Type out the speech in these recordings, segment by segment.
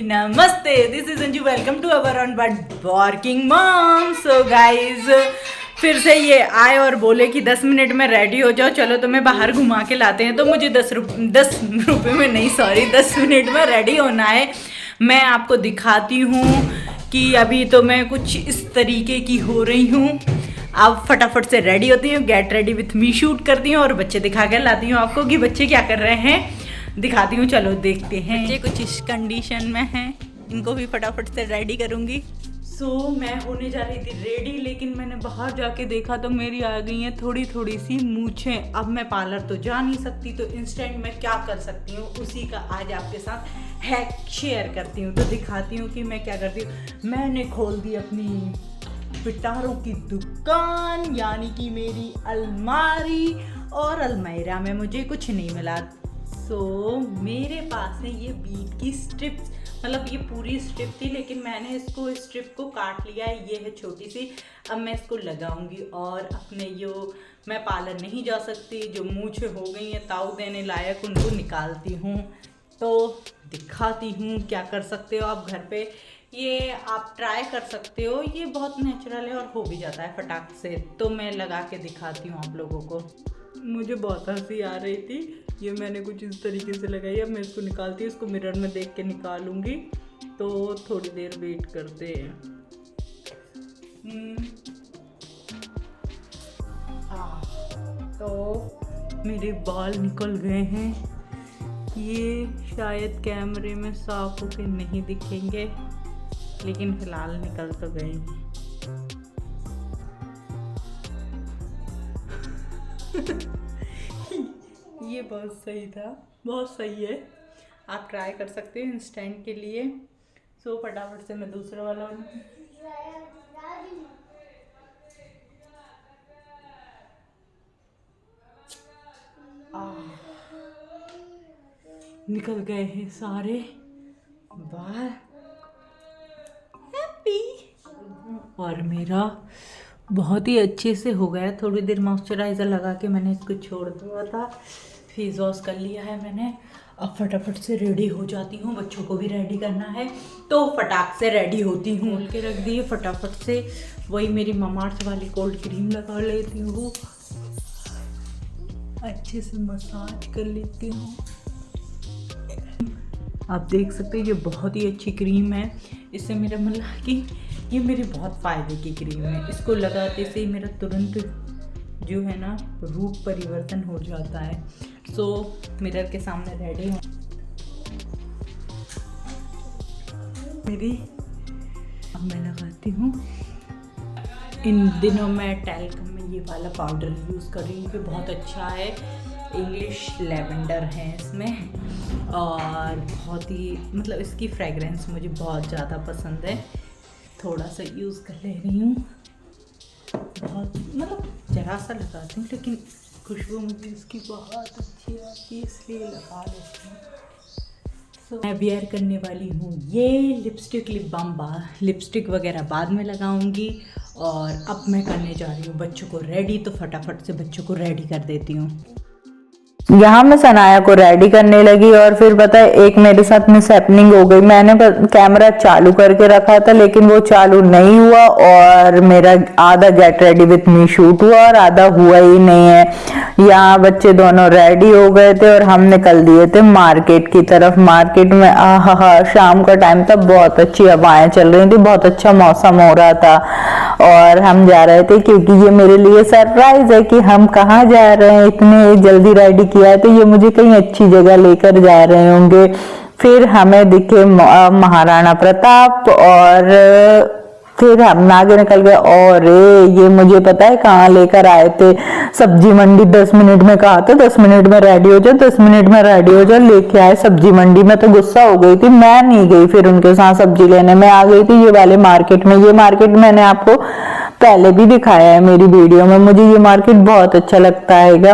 नमस्ते, this is Anju, welcome to our on but working mom. So guys फिर से ये आए और बोले कि 10 मिनट में रेडी हो जाओ, चलो तुम्हें बाहर घुमा के लाते हैं। तो मुझे 10 रुपये में नहीं, सॉरी 10 मिनट में रेडी होना है। मैं आपको दिखाती हूँ कि अभी तो मैं कुछ इस तरीके की हो रही हूँ। अब फटाफट से रेडी होती हूँ, get ready with me shoot करती हूँ और बच्चे दिखा कर लाती हूँ आपको कि बच्चे क्या कर रहे हैं, दिखाती हूँ। चलो देखते हैं। बच्चे कुछ इस कंडीशन में हैं, इनको भी फटाफट से रेडी करूँगी। सो मैं होने जा रही थी रेडी, लेकिन मैंने बाहर जाके देखा तो मेरी आ गई हैं थोड़ी थोड़ी सी मूछें। अब मैं पार्लर तो जा नहीं सकती, तो इंस्टेंट में क्या कर सकती हूँ उसी का आज आपके साथ हैक शेयर करती हूँ। तो दिखाती हूँ कि मैं क्या करती हूँ। मैंने खोल दी अपनी पिटारों की दुकान, यानी कि मेरी अलमारी, और अलमीरा में मुझे कुछ नहीं मिला। सो मेरे पास है ये बीट की स्ट्रिप्स, मतलब ये पूरी स्ट्रिप थी, लेकिन मैंने इसको स्ट्रिप को काट लिया है। ये है छोटी सी। अब मैं इसको लगाऊंगी और अपने जो मैं पार्लर नहीं जा सकती, जो मूछें हो गई हैं ताऊ देने लायक, उनको निकालती हूँ। तो दिखाती हूँ क्या कर सकते हो आप घर पे। ये आप ट्राई कर सकते हो, ये बहुत नेचुरल है और हो भी जाता है फटाक से। तो मैं लगा के दिखाती हूँ आप लोगों को। मुझे बहुत हंसी आ रही थी, ये मैंने कुछ इस तरीके से लगाई। अब मैं इसको निकालती हूँ, इसको मिरर में देख के निकालूंगी। तो थोड़ी देर वेट करते हैं। तो मेरे बाल निकल गए हैं। ये शायद कैमरे में साफ होके नहीं दिखेंगे, लेकिन फिलहाल निकल तो गए हैं। ये बहुत सही था, बहुत सही है। आप ट्राई कर सकते हो इंस्टेंट के लिए। सो फटाफट से मैं दूसरा वाला निकल गए हैं सारे बाहर। हैप्पी। और मेरा बहुत ही अच्छे से हो गया। थोड़ी देर मॉइस्चराइज़र लगा के मैंने इसको छोड़ दिया था, फेस वॉश कर लिया है मैंने। अब फटाफट से रेडी हो जाती हूँ, बच्चों को भी रेडी करना है, तो फटाक से रेडी होती हूँ। खोल के रख दिए फटाफट से। वही मेरी ममार्थ वाली कोल्ड क्रीम लगा लेती हूँ, अच्छे से मसाज कर लेती हूँ। आप देख सकते हैं ये बहुत ही अच्छी क्रीम है। इससे मेरा मतलब कि ये मेरे बहुत फ़ायदे की क्रीम है। इसको लगाते से ही मेरा तुरंत जो है ना रूप परिवर्तन हो जाता है। सो मिरर के सामने रेडी हूँ मेरी। अब मैं लगाती हूँ। इन दिनों मैं टैल्कम में ये वाला पाउडर यूज़ कर रही हूँ कि बहुत अच्छा है। इंग्लिश लेवेंडर है इसमें, और बहुत ही मतलब इसकी फ्रेगरेंस मुझे बहुत ज़्यादा पसंद है। थोड़ा सा यूज़ कर ले रही हूँ, बहुत मतलब ज़रा सा लगाती हूँ, लेकिन खुशबू मुझे इसकी बहुत अच्छी आती है, इसलिए लगा लेती हूँ। सो मैं वेयर करने वाली हूँ ये लिपस्टिक, लिप बाम लिपस्टिक वगैरह बाद में लगाऊंगी। और अब मैं करने जा रही हूँ बच्चों को रेडी, तो फटाफट से बच्चों को रेडी कर देती हूँ। यहाँ मैं सनाया को रेडी करने लगी और फिर पता है एक मेरे साथ मिस हैपनिंग हो गई। मैंने कैमरा चालू करके रखा था, लेकिन वो चालू नहीं हुआ और मेरा आधा get ready with me shoot हुआ और आधा हुआ ही नहीं है। यहाँ बच्चे दोनों रेडी हो गए थे और हम निकल दिए थे मार्केट की तरफ। मार्केट में शाम का टाइम था, बहुत अच्छी हवाएं चल रही थी, बहुत अच्छा मौसम हो रहा था और हम जा रहे थे, क्योंकि ये मेरे लिए सरप्राइज है कि हम कहाँ जा रहे हैं। इतने जल्दी रेडी किया है तो ये मुझे कहीं अच्छी जगह लेकर जा रहे होंगे। फिर हमें दिखे महाराणा प्रताप और फिर हम आगे निकल गए। और ये मुझे पता है कहाँ लेकर आए थे, सब्जी मंडी। 10 मिनट में कहा था 10 मिनट में रेडी हो जाओ, 10 मिनट में रेडी हो जाओ, लेके आए सब्जी मंडी में। तो गुस्सा हो गई थी, मैं नहीं गई फिर उनके साथ सब्जी लेने। में आ गई थी ये वाले मार्केट में। ये मार्केट मैंने आपको पहले भी दिखाया है मेरी वीडियो में, मुझे ये मार्केट बहुत अच्छा लगता है।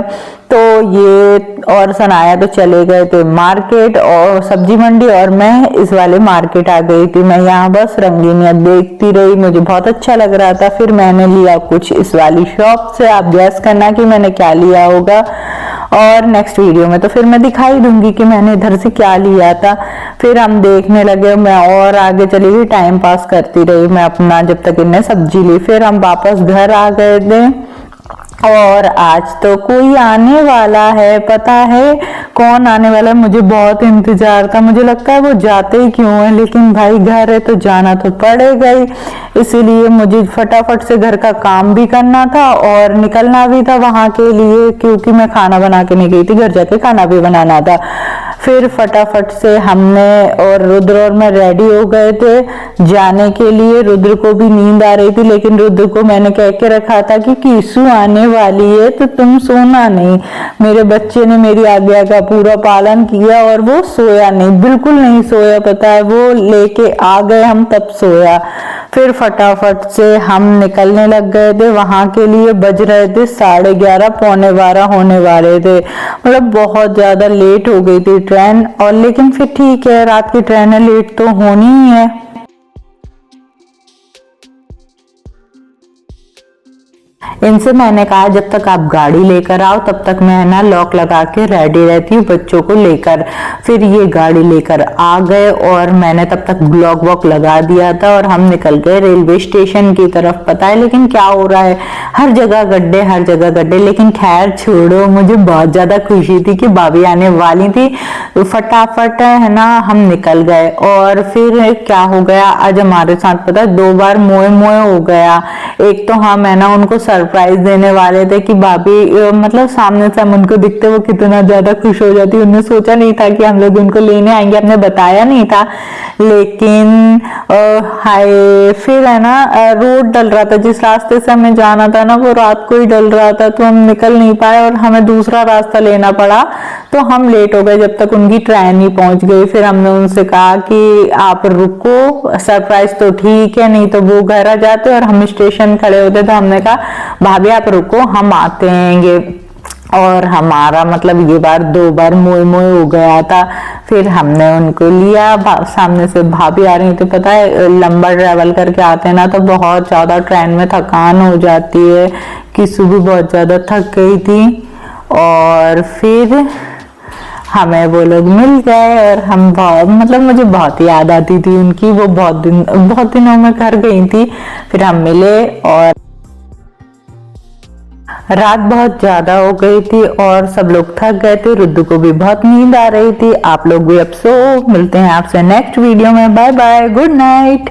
तो ये और सनाया तो चले गए थे मार्केट और सब्जी मंडी, और मैं इस वाले मार्केट आ गई थी। मैं यहाँ बस रंगीनियाँ देखती रही, मुझे बहुत अच्छा लग रहा था। फिर मैंने लिया कुछ इस वाली शॉप से, आप गैस करना कि मैंने क्या लिया होगा। और नेक्स्ट वीडियो में तो फिर मैं दिखाई दूंगी कि मैंने इधर से क्या लिया था। फिर हम देखने लगे, मैं और आगे चली गई, टाइम पास करती रही मैं अपना, जब तक इन्हें सब्जी ली। फिर हम वापस घर आ गए थे और आज तो कोई आने वाला है, पता है कौन आने वाला है। मुझे बहुत इंतजार था, मुझे लगता है वो जाते ही क्यों है, लेकिन भाई घर है तो जाना तो पड़ेगा ही। इसीलिए मुझे फटाफट से घर का काम भी करना था और निकलना भी था वहां के लिए, क्योंकि मैं खाना बना के नहीं गई थी, घर जाके खाना भी बनाना था। फिर फटाफट से हमने और रुद्र और मैं रेडी हो गए थे जाने के लिए। रुद्र को भी नींद आ रही थी, लेकिन रुद्र को मैंने कह के रखा था कि कीसू आने वाली है तो तुम सोना नहीं। मेरे बच्चे ने मेरी आज्ञा का पूरा पालन किया और वो सोया नहीं, बिल्कुल नहीं सोया, पता है, वो लेके आ गए हम तब सोया। फिर फटाफट से हम निकलने लग गए थे वहां के लिए। बज रहे थे 11:30, 11:45 होने वाले थे, मतलब बहुत ज्यादा लेट हो गई थी ट्रेन। और लेकिन फिर ठीक है, रात की ट्रेन है, लेट तो होनी ही है। इनसे मैंने कहा जब तक आप गाड़ी लेकर आओ तब तक मैं ना लॉक लगा के रेडी रहती हूँ बच्चों को लेकर। फिर ये गाड़ी लेकर आ गए और मैंने तब तक ब्लॉक वॉक लगा दिया था और हम निकल गए रेलवे स्टेशन की तरफ। पता है लेकिन क्या हो रहा है, हर जगह गड्ढे, हर जगह गड्ढे। लेकिन खैर छोड़ो, मुझे बहुत ज्यादा खुशी थी कि भाभी आने वाली थी। तो फटाफट है ना हम निकल गए। और फिर क्या हो गया आज हमारे साथ, पता है 2 बार मोए मोए हो गया। एक तो हम है ना उनको सरप्राइज देने वाले थे कि भाभी, मतलब सामने से हम उनको दिखते वो कितना ज्यादा खुश हो जाती। उन्होंने सोचा नहीं था कि हम लोग उनको लेने आएंगे, हमने बताया नहीं था। लेकिन हाय, फिर है ना रोड डल रहा था, जिस रास्ते से हमें जाना था ना वो रात को ही डल रहा था, तो हम निकल नहीं पाए और हमें दूसरा रास्ता लेना पड़ा। तो हम लेट हो गए जब तक उनकी ट्रेन ही पहुंच गई। फिर हमने उनसे कहा कि आप रुको, सरप्राइज तो ठीक है, नहीं तो वो घर आ जाते और हम स्टेशन खड़े होते। तो हमने कहा भाभी आप रुको, हम आते हैं। और हमारा मतलब ये बार 2 बार मोए मोए हो गया था। फिर हमने उनको लिया, सामने से भाभी आ रही थी। पता है लंबा ट्रेवल करके आते हैं ना तो बहुत ज्यादा ट्रेन में थकान हो जाती है। किसू भी बहुत ज्यादा थक गई थी और फिर हमें वो लोग मिल गए और हम बहुत, मतलब मुझे बहुत याद आती थी उनकी। वो बहुत दिनों में घर गई थी। फिर हम मिले और रात बहुत ज्यादा हो गई थी और सब लोग थक गए थे। रुद्र को भी बहुत नींद आ रही थी। आप लोग भी अब सो। मिलते हैं आपसे नेक्स्ट वीडियो में। Bye bye, good night.